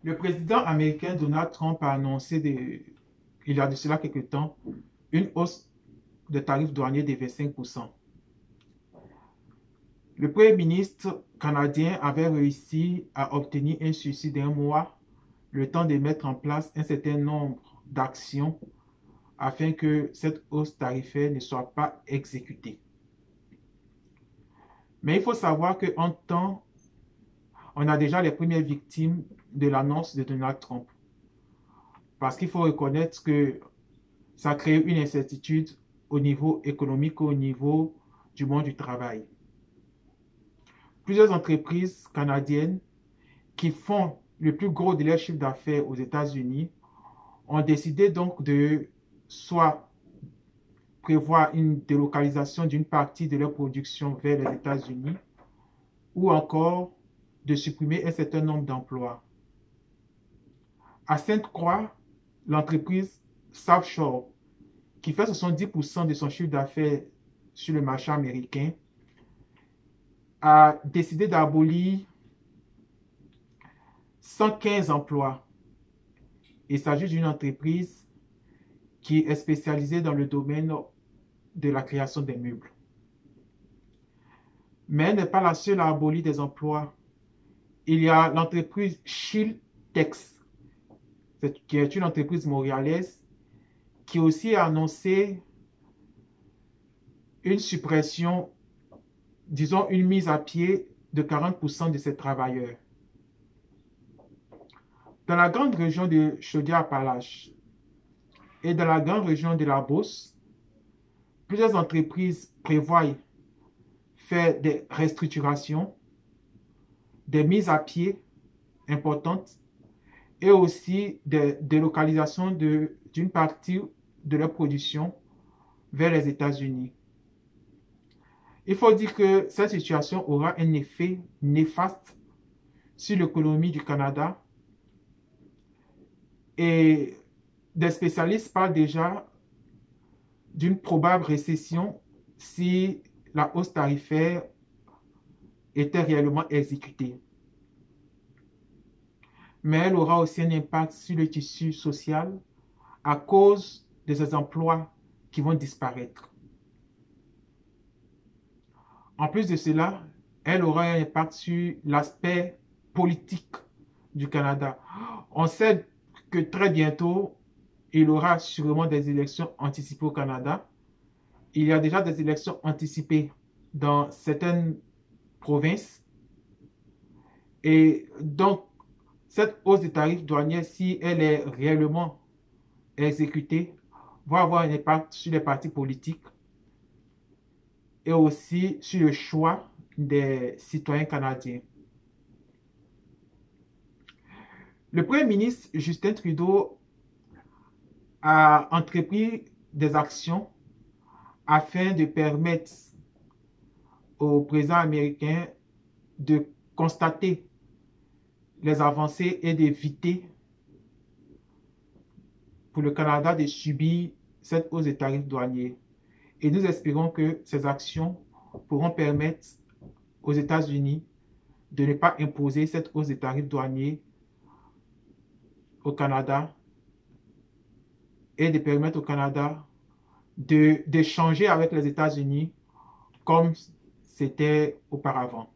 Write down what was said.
Le président américain Donald Trump a annoncé il y a de cela quelques temps une hausse de tarifs douaniers de 25%. Le Premier ministre canadien avait réussi à obtenir un sursis d'un mois, le temps de mettre en place un certain nombre d'actions afin que cette hausse tarifaire ne soit pas exécutée. Mais il faut savoir qu'en temps, on a déjà les premières victimes de l'annonce de Donald Trump. Parce qu'il faut reconnaître que ça crée une incertitude au niveau économique, au niveau du monde du travail. Plusieurs entreprises canadiennes qui font le plus gros de leur chiffre d'affaires aux États-Unis ont décidé donc de soit prévoir une délocalisation d'une partie de leur production vers les États-Unis ou encore de supprimer un certain nombre d'emplois. À Sainte-Croix, l'entreprise South Shore, qui fait 70% de son chiffre d'affaires sur le marché américain, a décidé d'abolir 115 emplois. Il s'agit d'une entreprise qui est spécialisée dans le domaine de la création des meubles. Mais elle n'est pas la seule à abolir des emplois. Il y a l'entreprise Shieldtex, qui est une entreprise montréalaise, qui aussi a annoncé une suppression, disons une mise à pied de 40% de ses travailleurs. Dans la grande région de Chaudière-Appalaches et dans la grande région de la Beauce, plusieurs entreprises prévoient faire des restructurations, des mises à pied importantes et aussi des délocalisations d'une partie de leur production vers les États-Unis. Il faut dire que cette situation aura un effet néfaste sur l'économie du Canada et des spécialistes parlent déjà d'une probable récession si la hausse tarifaire était réellement exécutée. Mais elle aura aussi un impact sur le tissu social à cause de ces emplois qui vont disparaître. En plus de cela, elle aura un impact sur l'aspect politique du Canada. On sait que très bientôt, il y aura sûrement des élections anticipées au Canada. Il y a déjà des élections anticipées dans certaines provinces. Et donc, cette hausse des tarifs douaniers, si elle est réellement exécutée, va avoir un impact sur les partis politiques et aussi sur le choix des citoyens canadiens. Le Premier ministre Justin Trudeau a entrepris des actions afin de permettre au président américain de constater les avancées et d'éviter pour le Canada de subir cette hausse des tarifs douaniers. Et nous espérons que ces actions pourront permettre aux États-Unis de ne pas imposer cette hausse des tarifs douaniers au Canada et de permettre au Canada d'échanger avec les États-Unis comme c'était auparavant.